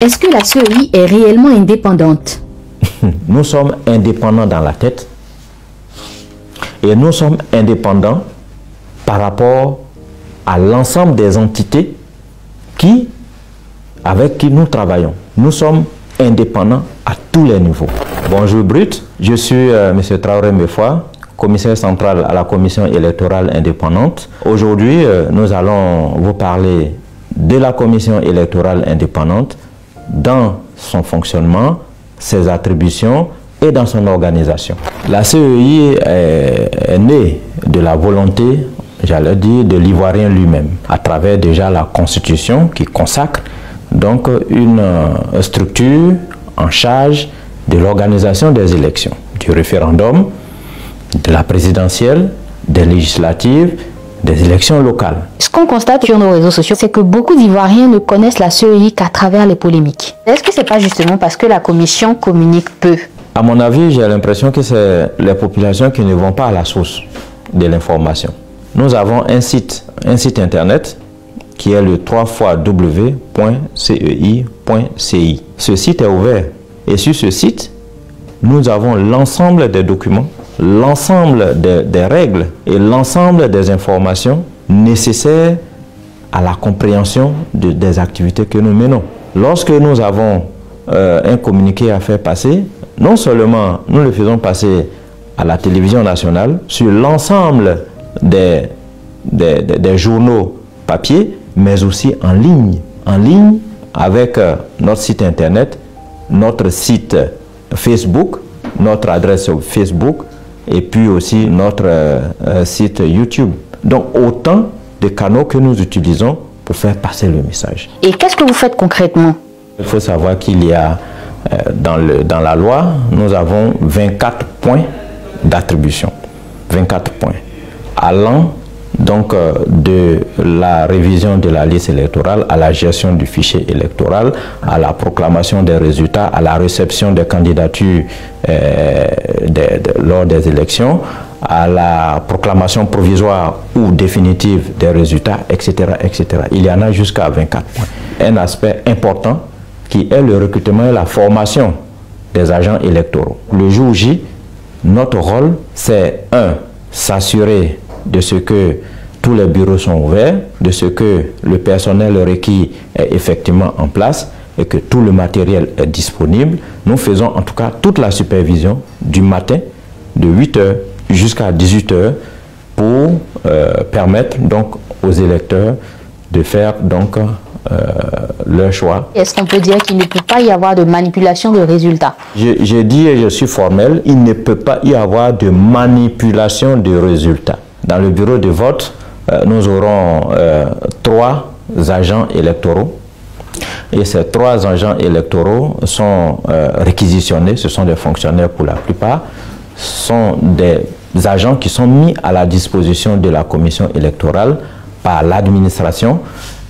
Est-ce que la CEI est réellement indépendante? Nous sommes indépendants dans la tête et nous sommes indépendants par rapport à l'ensemble des entités avec qui nous travaillons. Nous sommes indépendants à tous les niveaux. Bonjour Brut, je suis M. Traoré Mefwa, commissaire central à la commission électorale indépendante. Aujourd'hui, nous allons vous parler de la commission électorale indépendante dans son fonctionnement, ses attributions et dans son organisation. La CEI est née de la volonté, j'allais dire, de l'Ivoirien lui-même, à travers déjà la Constitution qui consacre donc une structure en charge de l'organisation des élections, du référendum, de la présidentielle, des législatives, des élections locales. Ce qu'on constate sur nos réseaux sociaux, c'est que beaucoup d'Ivoiriens ne connaissent la CEI qu'à travers les polémiques. Est-ce que c'est pas justement parce que la commission communique peu? À mon avis, j'ai l'impression que c'est les populations qui ne vont pas à la source de l'information. Nous avons un site internet qui est le www.cei.ci. Ce site est ouvert et sur ce site, nous avons l'ensemble des documents, l'ensemble des règles et l'ensemble des informations nécessaires à la compréhension des activités que nous menons. Lorsque nous avons un communiqué à faire passer, non seulement nous le faisons passer à la télévision nationale, sur l'ensemble des journaux papier, mais aussi en ligne avec notre site internet, notre site Facebook, notre adresse Facebook et puis aussi notre site YouTube. Donc autant de canaux que nous utilisons pour faire passer le message. Et qu'est-ce que vous faites concrètement? Il faut savoir qu'il y a dans la loi, nous avons 24 points d'attribution. 24 points. Allant donc de la révision de la liste électorale à la gestion du fichier électoral, à la proclamation des résultats, à la réception des candidatures lors des élections, à la proclamation provisoire ou définitive des résultats, etc., etc. Il y en a jusqu'à 24 points. Un aspect important qui est le recrutement et la formation des agents électoraux. Le jour J, notre rôle, c'est s'assurer de ce que tous les bureaux sont ouverts, de ce que le personnel requis est effectivement en place et que tout le matériel est disponible. Nous faisons en tout cas toute la supervision du matin de 8h jusqu'à 18h pour permettre donc aux électeurs de faire donc leur choix. Est-ce qu'on peut dire qu'il ne peut pas y avoir de manipulation de résultats? J'ai dit et je suis formel, il ne peut pas y avoir de manipulation de résultats. Dans le bureau de vote, nous aurons 3 agents électoraux et ces 3 agents électoraux sont réquisitionnés, ce sont des fonctionnaires pour la plupart, sont des agents qui sont mis à la disposition de la commission électorale par l'administration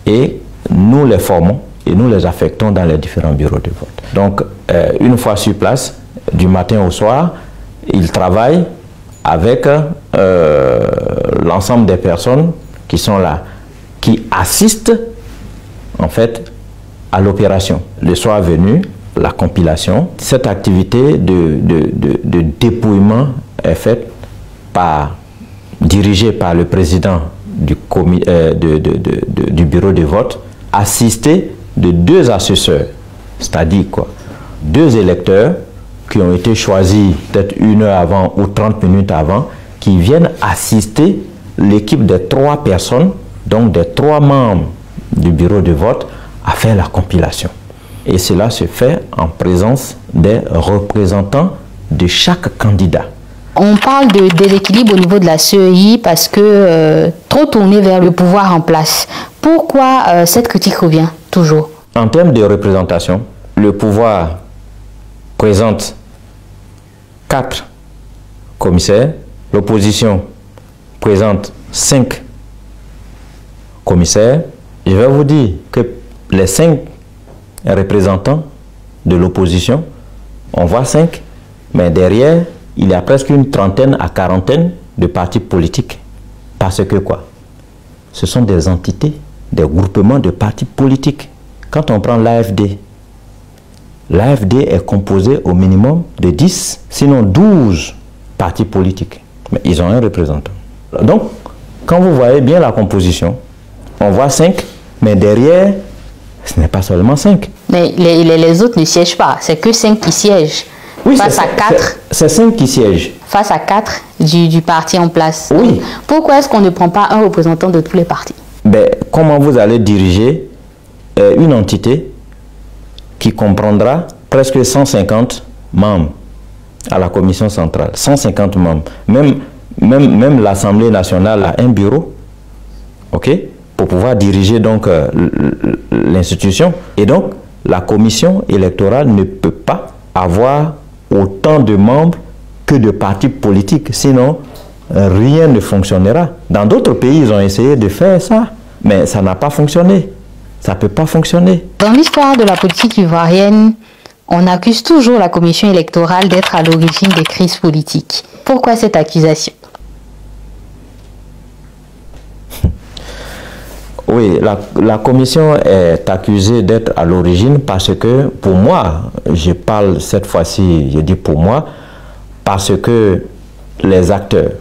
et nous les formons et nous les affectons dans les différents bureaux de vote. Donc, une fois sur place, du matin au soir, ils travaillent avec l'ensemble des personnes qui sont là, qui assistent en fait à l'opération. Le soir venu, la compilation, cette activité de dépouillement est faite dirigée par le président du bureau de vote, assisté de 2 assesseurs, c'est-à-dire quoi, 2 électeurs qui ont été choisis peut-être 1 heure avant ou 30 minutes avant, qui viennent assister l'équipe de 3 personnes, donc des 3 membres du bureau de vote, à faire la compilation. Et cela se fait en présence des représentants de chaque candidat. On parle de déséquilibre au niveau de la CEI parce que trop tourné vers le pouvoir en place. Pourquoi cette critique revient toujours? En termes de représentation, le pouvoir présente 4 commissaires, l'opposition présente 5 commissaires. Je vais vous dire que les 5 représentants de l'opposition, on voit 5, mais derrière, il y a presque une trentaine à quarantaine de partis politiques. Parce que quoi? Ce sont des entités, des groupements de partis politiques. Quand on prend l'AFD, l'AFD est composée au minimum de 10, sinon 12 partis politiques. Mais ils ont un représentant. Donc, quand vous voyez bien la composition, on voit 5, mais derrière, ce n'est pas seulement 5. Mais les autres ne siègent pas, c'est que 5 qui siègent. Oui, face à 4. C'est 5 qui siègent. Face à 4 du parti en place. Oui. Donc, pourquoi est-ce qu'on ne prend pas un représentant de tous les partis? Ben, comment vous allez diriger une entité qui comprendra presque 150 membres à la commission centrale? 150 membres. Même l'Assemblée nationale a un bureau, ok, pour pouvoir diriger donc l'institution. Et donc, la commission électorale ne peut pas avoir autant de membres que de partis politiques, sinon rien ne fonctionnera. Dans d'autres pays, ils ont essayé de faire ça, mais ça n'a pas fonctionné. Ça ne peut pas fonctionner. Dans l'histoire de la politique ivoirienne, on accuse toujours la commission électorale d'être à l'origine des crises politiques. Pourquoi cette accusation? Oui, la commission est accusée d'être à l'origine parce que, pour moi, je parle cette fois-ci, je dis pour moi, parce que les acteurs